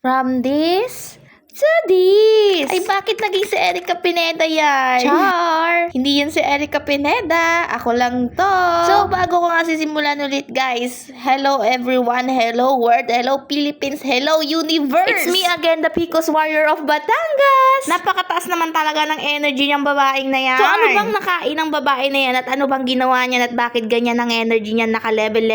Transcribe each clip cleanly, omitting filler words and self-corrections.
From this to this. Ay, bakit naging si Erica Pineda yan? Char! Hindi yan si Erica Pineda. Ako lang to. So, bago ko nga sisimulan ulit, guys. Hello everyone. Hello world. Hello Philippines. Hello universe. It's me again, the Picos Warrior of Batangas. Napakataas naman talaga ng energy niyang babaeng na yan. So, ano bang nakain ng babae na yan? At ano bang ginawa niya? At bakit ganyan ang energy niya? Naka-level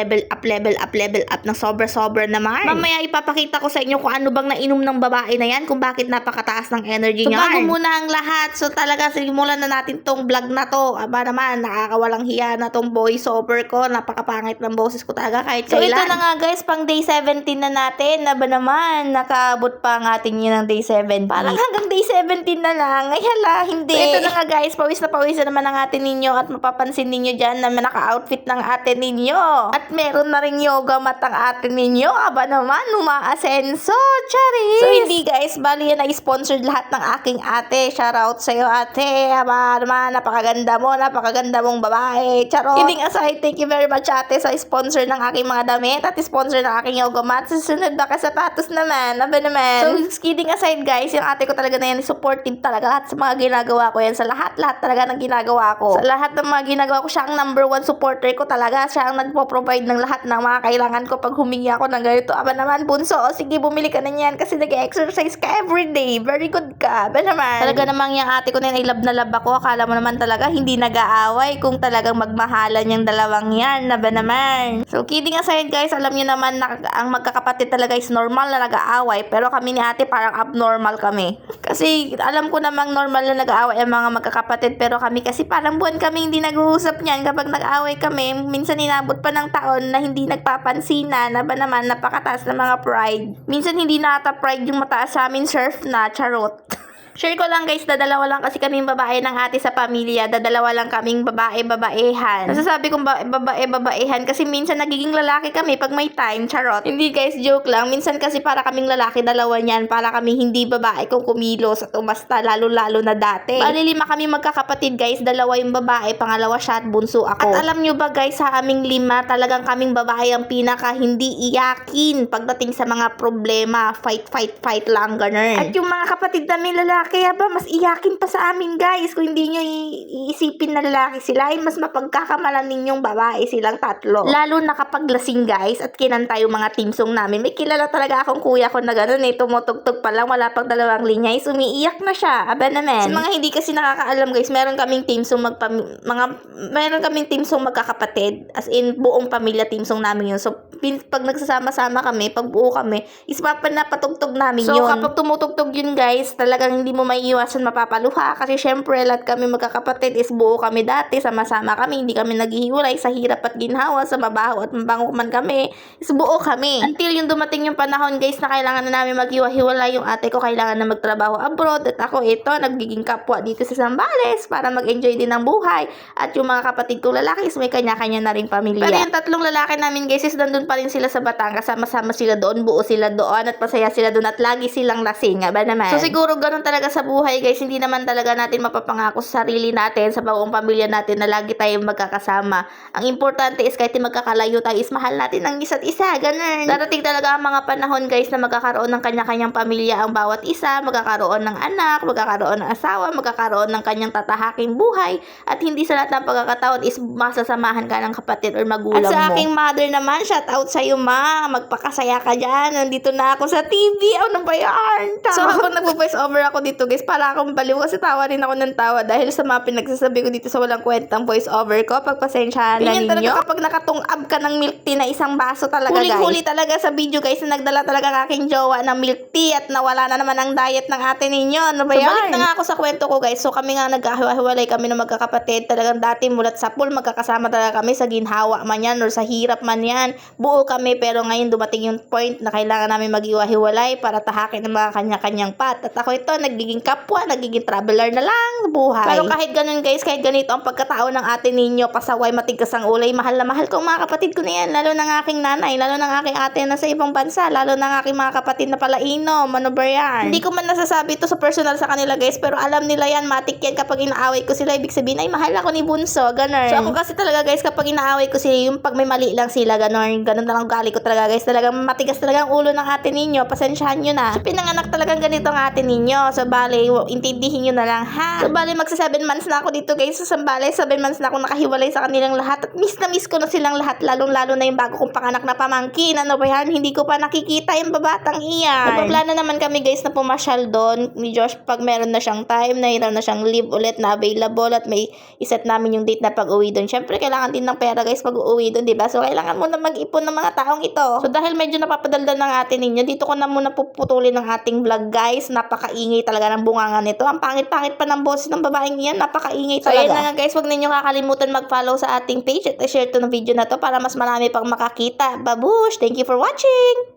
up ng sobra-sobra naman. Mamaya ipapakita ko sa inyo kung ano bang nainom ng babae na yan. Kung bakit napakataas ng energy niya. So, bago muna ang lahat. So, talaga, simulan na natin tong vlog na to. Aba naman, nakakawalang hiya na tong voiceover ko. Napakapangit ng boses ko talaga kahit kailan. So, ito na nga guys, pang day 17 na natin. Aba naman, nakaabot pa ang ating yun ng day 17. Parang hanggang day 17 na lang. Ay hala, hindi. So, ito na nga guys, pawis na naman ang atin ninyo. At mapapansin ninyo dyan na naka-outfit ng atin ninyo. At meron na rin yoga mat ang atin ninyo. Aba naman, umaasenso. Charis! So, hindi guys, bali yan ay sponsored lahat ng aking ate. Shoutout sa'yo ate. Aba naman, napakaganda mo, napakaganda mong babae. Charot. Kidding aside, thank you very much ate sa sponsor ng aking mga damit at sponsor ng aking yoga mat. Susunod baka sapatos naman. Aba naman. So, kidding aside guys, yung ate ko talaga na yan, supportive talaga at sa mga ginagawa ko yan. Sa lahat talaga ng ginagawa ko. Sa lahat ng mga ginagawa ko, siya ang number 1 supporter ko talaga. Siya ang nagpo-provide ng lahat ng mga kailangan ko pag humingi ako ng ganito. Aba naman, bunso, sige bumili ka na yan kasi nag-exercise ka everyday. Very good ka. Ba naman? Talaga namang yung ate ko na yan ay love na love ako. Akala mo naman talaga hindi nag-aaway kung talagang magmahalan yung dalawang yan. Na ba naman? So, kidding aside guys, alam nyo naman na ang magkakapatid talaga is normal na nag-aaway. Pero kami ni ate parang abnormal kami. Kasi alam ko namang normal na nag-aaway ang mga magkakapatid. Pero kami kasi parang buwan kami hindi nag-uusap niyan. Kapag nag-aaway kami, minsan inabot pa ng taon na hindi nagpapansinan. Na ba naman, napakataas na mga pride. Minsan hindi na ata pride yung mataas sa amin, surf na, charot. Share ko lang guys, dadalawa lang kasi kaming babae ng ate sa pamilya. Dadalawa lang kaming babae-babaehan. Nasasabi kong babae-babaehan kasi minsan nagiging lalaki kami pag may time, charot. Hindi guys, joke lang. Minsan kasi para kaming lalaki, dalawa niyan. Para kami hindi babae kung kumilos at umasta, lalo-lalo na dati. Bali 5 kami magkakapatid guys, dalawa yung babae, pangalawa siya at bunso ako. At alam nyo ba guys, sa aming 5, talagang kaming babae ang pinaka hindi iyakin pagdating sa mga problema. Fight lang, ganun. At yung mga kapatid namin lalaki, kaya ba mas iyakin pa sa amin guys kung hindi nyo iisipin na lalaki sila ay mas mapagkakamalan ninyong babae silang tatlo. Lalo na kapag lasing guys at kinanta yung mga team song namin. May kilala talaga akong kuya ko na gano'n tumutugtog pa lang, wala pang 2 linya is umiiyak na siya. Aba naman. Sa mga hindi kasi nakakaalam guys, meron kaming team song magkakapatid, as in buong pamilya team song namin yun. So pag nagsasama-sama kami, pag buo kami, is napatugtog namin yun. So kapag tumutugtog yun guys, talagang hindi mo maiiwasan mapapaluha kasi syempre lahat kami magkakapatid is buo kami dati, sama-sama kami, hindi kami naghihiwalay sa hirap at ginhawa, sa mabaho at mabango man kami, is buo kami. Until yung dumating yung panahon guys na kailangan na namin maghiwa-hiwalay, yung ate ko kailangan na magtrabaho abroad at ako ito, nagiging kapwa dito sa Zambales para mag-enjoy din ng buhay at yung mga kapatid kong lalaki is may kanya-kanya na rin pamilya. Pero yung 3 lalaki namin guys is nandun pa rin sila sa Batangas, sama-sama sila doon, buo sila doon at masaya sila doon at lagi silang lasing, ba naman? So siguro ganun talaga sa buhay guys, hindi naman talaga natin mapapangako sa sarili natin, sa buong pamilya natin na lagi tayong magkakasama. Ang importante is kahit magkakalayo tayo is mahal natin ang isa't isa, ganun. Darating talaga ang mga panahon guys na magkakaroon ng kanya-kanyang pamilya ang bawat isa, magkakaroon ng anak, magkakaroon ng asawa, magkakaroon ng kanyang tatahaking buhay at hindi sa lahat ng pagkakataon is masasamahan ka ng kapatid or magulang mo. At sa aking mother naman, shout out sa'yo ma, magpakasaya ka dyan, nandito na ako sa TV, ano ba yan? So habang nagpo-voice over ako dito guys, para akong baliw kasi tawa rin ako ng tawa dahil sa mga pinagsasabi ko dito sa walang kwentang voice over ko. Pagpasensyahan na ninyo. Talaga kapag nakatungab ka ng milk tea na isang baso talaga guys. Huling-huli talaga sa video guys na nagdala talaga ang aking jowa ng milk tea at nawala na naman ang diet ng ate ninyo. Ano ba yan? So balik na nga ako sa kwento ko guys. So kami nga nagkahiwalay kami ng magkakapatid. Talagang dati mulat sa pool magkakasama talaga kami sa ginhawa man yan or sa hirap man yan. Buo kami pero ngayon dumating yung point na kailangan namin mag-iwa-hiwalay para tahakin ng mga kanya-kanyang pat. At ako ito nagiging kapwa, nagiging traveler na lang sa buhay. Pero kahit ganun guys, kahit ganito ang pagkatao ng ate ninyo, pasaway, matigas ang ulay, mahal na mahal kong mga kapatid ko na yan, lalo ng aking nanay, lalo ng aking ate na sa ibang bansa, lalo ng aking mga kapatid na palainom, ano ba yan? Hindi ko man nasasabi ito sa personal sa kanila guys, pero alam nila yan, matik yan kapag inaaway ko sila, ibig sabihin ay mahal ako ni Bunso, ganun. So ako kasi talaga guys, kapag inaaway ko sila, yung pag may mali lang sila, ganun ganun na lang ugali ko talaga guys. Talagang matigas talaga ang ulo ng ate ninyo. Pasensyahan nyo na. So, pinanganak talagang ganito ang ate ninyo. So, bale, intindihin nyo na lang ha. So, bale, magsa 7 months na ako dito guys. So, bale, 7 months na ako nakahiwalay sa kanilang lahat. At miss na miss ko na silang lahat. Lalong-lalo na yung bago kong panganak na pamangkin. Ano ba yan? Hindi ko pa nakikita yung babatang iyan. Nagpaplano naman kami guys na pumasyal doon ni Josh pag meron na siyang time, mayroon na siyang leave ulit na available at may iset namin yung date na pag-uwi doon. Syempre, kailangan din ng pera guys pag uuwi doon, diba? So, kailangan muna mag-ipon ng mga taong ito. So, dahil medyo napapadaldal ng ate ninyo, dito ko na muna puputulin ng ating vlog guys. Napakaingay talaga ng bunganga nito. Ang pangit-pangit pa ng boses ng babaeng iyan. Napakaingay talaga. So, ayun na nga guys, huwag ninyo kakalimutan mag-follow sa ating page at share to ng video na to para mas marami pang makakita. Babush! Thank you for watching!